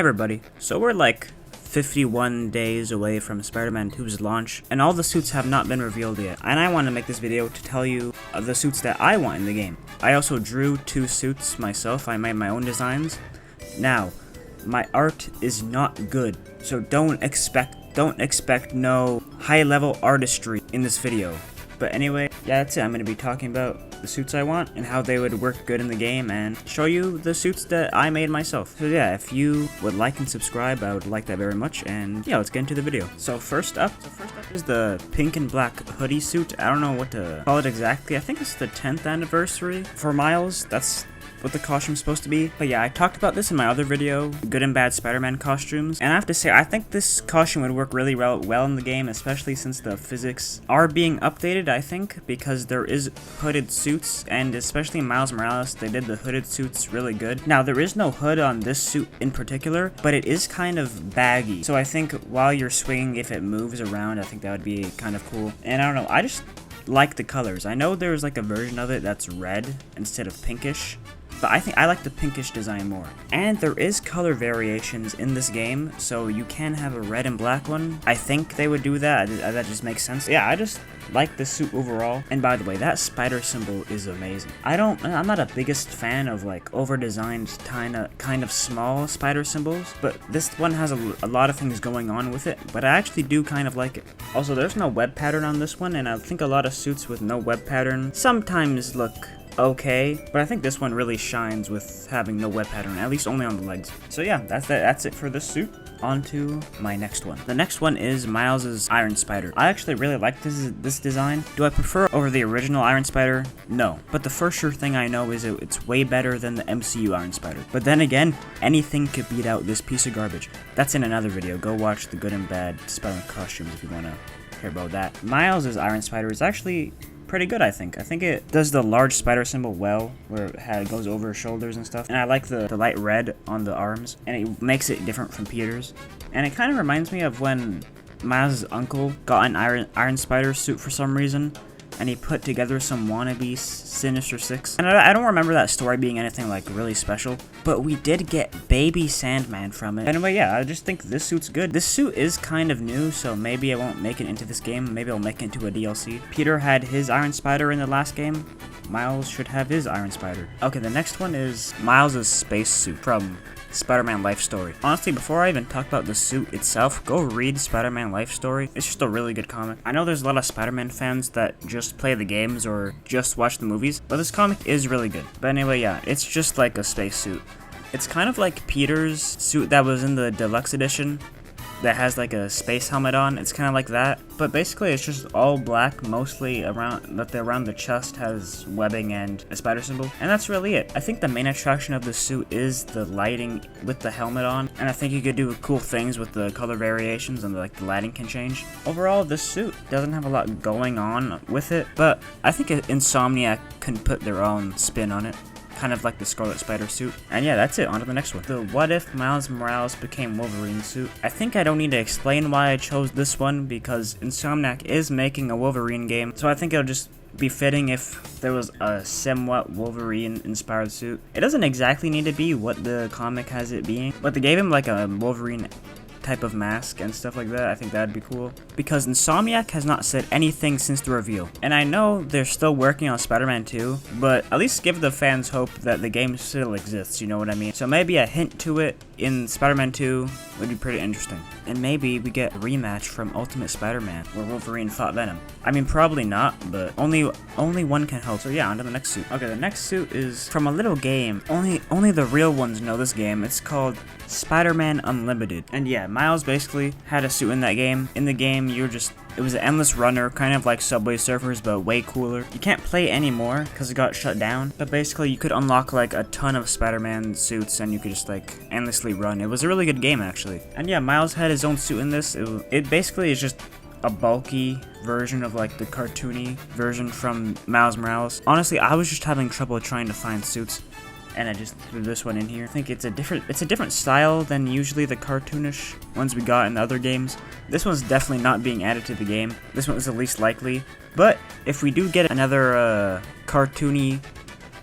Everybody, so we're like 51 days away from Spider-Man 2's launch, and all the suits have not been revealed yet, and I want to make this video to tell you the suits that I want in the game. I also drew 2 suits myself. I made my own designs. Now, my art is not good, so don't expect no high-level artistry in this video. But anyway, yeah, that's it. I'm going to be talking about the suits I want and how they would work good in the game and show you the suits that I made myself. So yeah, if you would like and subscribe, I would like that very much. And yeah, let's get into the video. So first up is the pink and black hoodie suit. I don't know what to call it exactly. I think it's the 10th anniversary for Miles. That's what the costume's supposed to be. But yeah, I talked about this in my other video, good and bad Spider-Man costumes, and I have to say, I think this costume would work really well in the game, especially since the physics are being updated, I think, because there is hooded suits, and especially in Miles Morales, they did the hooded suits really good. Now, there is no hood on this suit in particular, but it is kind of baggy, so I think while you're swinging, if it moves around, I think that would be kind of cool. And I don't know, I just like the colors. I know there's like a version of it that's red instead of pinkish, but I think I like the pinkish design more. And there is color variations in this game, so you can have a red and black one. I think they would do that. That just makes sense. Yeah, I just like the suit overall. And by the way, that spider symbol is amazing. I'm not a biggest fan of like over-designed kind of small spider symbols, but this one has a lot of things going on with it, but I actually do kind of like it. Also, there's no web pattern on this one, and I think a lot of suits with no web pattern sometimes look okay, but I think this one really shines with having no web pattern, at least only on the legs. So yeah, that's it for this suit. On to my next one. The next one is Miles's Iron Spider. I actually really like this design. Do I prefer it over the original Iron Spider? No, but the first sure thing I know is it's way better than the MCU Iron Spider. But then again, anything could beat out this piece of garbage. That's in another video. Go watch the good and bad Spider-Man costumes if you want to hear about that. Miles's Iron Spider is actually pretty good, I think. I think it does the large spider symbol well, where it goes over his shoulders and stuff. And I like the light red on the arms, and it makes it different from Peter's. And it kind of reminds me of when Miles' uncle got an Iron Spider suit for some reason, and he put together some wannabe Sinister Six. And I don't remember that story being anything like really special, but we did get Baby Sandman from it. Anyway, yeah, I just think this suit's good. This suit is kind of new, so maybe I won't make it into this game. Maybe I'll make it into a DLC. Peter had his Iron Spider in the last game. Miles should have his Iron Spider. Okay, the next one is Miles' space suit from Spider-Man Life Story. Honestly, before I even talk about the suit itself, go read Spider-Man Life Story. It's just a really good comic. I know there's a lot of Spider-Man fans that just play the games or just watch the movies, but this comic is really good. But anyway, yeah, it's just like a space suit. It's kind of like Peter's suit that was in the deluxe edition that has like a space helmet on. It's kind of like that, but basically it's just all black, mostly around the chest has webbing and a spider symbol, and that's really it. I think the main attraction of the suit is the lighting with the helmet on, and I think you could do cool things with the color variations and like the lighting can change. Overall, this suit doesn't have a lot going on with it, but I think Insomniac can put their own spin on it, kind of like the Scarlet Spider suit. And yeah, that's it. On to the next one. The What If Miles Morales Became Wolverine suit. I think I don't need to explain why I chose this one, because Insomniac is making a Wolverine game, so I think it'll just be fitting if there was a somewhat Wolverine-inspired suit. It doesn't exactly need to be what the comic has it being, but they gave him like a Wolverine type of mask and stuff like that. I think that'd be cool, because Insomniac has not said anything since the reveal, and I know they're still working on Spider-Man 2, but at least give the fans hope that the game still exists, you know what I mean? So maybe a hint to it in Spider-Man 2 would be pretty interesting. And maybe we get a rematch from Ultimate Spider-Man where Wolverine fought Venom. I mean, probably not, but only one can hope. So yeah, on to the next suit. Okay, the next suit is from a little game. Only the real ones know this game. It's called Spider-Man Unlimited. And yeah, Miles basically had a suit in that game. In the game, it was an endless runner, kind of like Subway Surfers, but way cooler. You can't play anymore because it got shut down, but basically you could unlock like a ton of Spider-Man suits and you could just like endlessly run. It was a really good game actually. And yeah, Miles had his own suit in this. It basically is just a bulky version of like the cartoony version from Miles Morales. Honestly, I was just having trouble trying to find suits, and I just threw this one in here. I think it's a different style than usually the cartoonish ones we got in the other games. This one's definitely not being added to the game. This one is the least likely, but if we do get another cartoony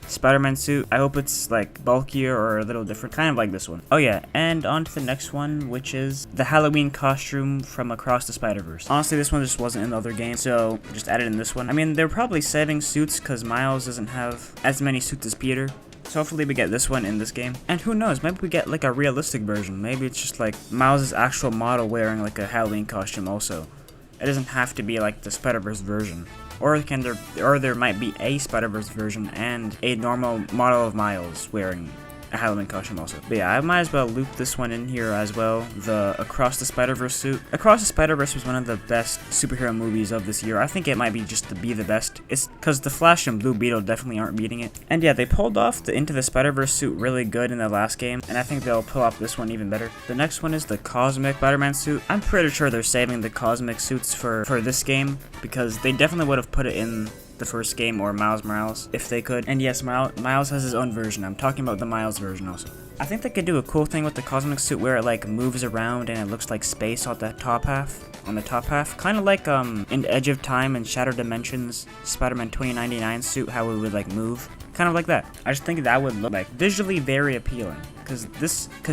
Spider-Man suit. I hope it's like bulkier or a little different, kind of like this one. Oh yeah, and on to the next one, which is the Halloween costume from Across the Spider-Verse. Honestly, this one just wasn't in the other game, so just added in this one. I mean, they're probably saving suits because Miles doesn't have as many suits as Peter. So hopefully we get this one in this game. And who knows, maybe we get like a realistic version. Maybe it's just like Miles' actual model wearing like a Halloween costume also. It doesn't have to be like the Spider-Verse version. Or there might be a Spider-Verse version and a normal model of Miles wearing a Halloween costume also. But yeah, I might as well loop this one in here as well. The Across the Spider-Verse suit. Across the Spider-Verse was one of the best superhero movies of this year. I think it might be just to be the best. It's because the Flash and Blue Beetle definitely aren't beating it. And yeah, they pulled off the Into the Spider-Verse suit really good in the last game, and I think they'll pull off this one even better. The next one is the Cosmic Spider-Man suit. I'm pretty sure they're saving the Cosmic suits for this game, because they definitely would have put it in the first game or Miles Morales if they could. And yes, Miles has his own version. I'm talking about the Miles version also. I think they could do a cool thing with the Cosmic suit where it like moves around and it looks like space on the top half. Kind of like in Edge of Time and Shattered Dimensions Spider-Man 2099 suit, how it would like move. Kind of like that. I just think that would look like visually very appealing. Because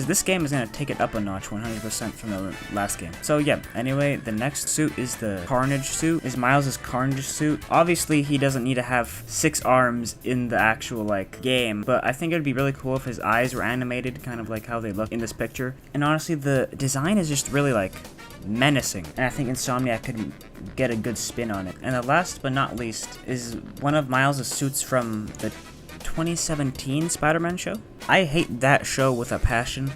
this game is going to take it up a notch 100% from the last game. So yeah, anyway, the next suit is the Carnage suit. Is Miles' Carnage suit. Obviously, he doesn't need to have 6 arms in the actual like game, but I think it would be really cool if his eyes were animated, kind of like how they look in this picture. And honestly, the design is just really like menacing, and I think Insomniac could get a good spin on it. And the last but not least is one of Miles' suits from the 2017 Spider-Man show. I hate that show with a passion,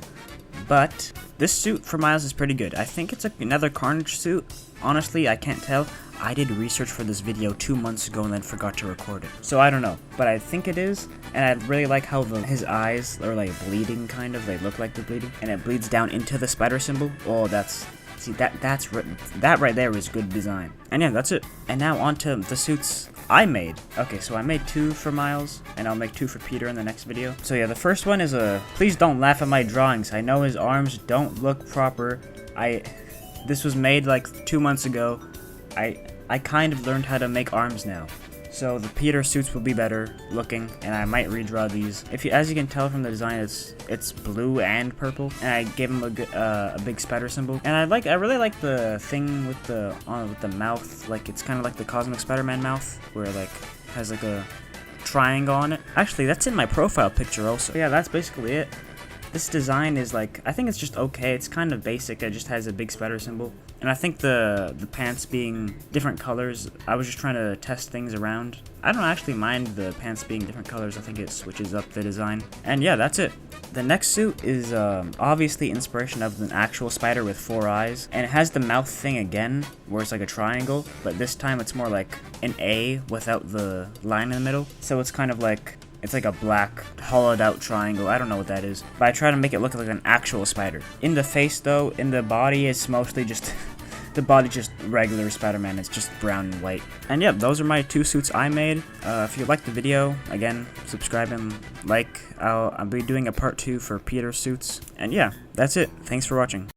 but this suit for Miles is pretty good. I think it's another Carnage suit. Honestly, I can't tell. I did research for this video 2 months ago and then forgot to record it. So I don't know, but I think it is, and I really like how his eyes are like bleeding, kind of. They look like they're bleeding, and it bleeds down into the spider symbol. Oh, that right there is good design. And yeah, that's it. And now on to the suits I made. Okay, so I made 2 for Miles, and I'll make 2 for Peter in the next video. So yeah, the first one is please don't laugh at my drawings. I know his arms don't look proper. This was made like 2 months ago. I kind of learned how to make arms now. So the Peter suits will be better looking, and I might redraw these. As you can tell from the design, it's blue and purple, and I gave him a big spider symbol. And I really like the thing with the mouth, like it's kind of like the Cosmic Spider-Man mouth, where it like has like a triangle on it. Actually, that's in my profile picture also. Yeah, that's basically it. This design is like, I think it's just okay. It's kind of basic. It just has a big spider symbol. And I think the pants being different colors, I was just trying to test things around. I don't actually mind the pants being different colors. I think it switches up the design. And yeah, that's it. The next suit is obviously inspiration of an actual spider with 4 eyes. And it has the mouth thing again, where it's like a triangle. But this time it's more like an A without the line in the middle. So it's kind of like, it's like a black, hollowed out triangle. I don't know what that is. But I try to make it look like an actual spider. In the face though, in the body, it's mostly just the body just regular Spider-Man. It's just brown and white. And yeah, those are my 2 suits I made. If you liked the video, again, subscribe and like. I'll be doing a part 2 for Peter's suits. And yeah, that's it. Thanks for watching.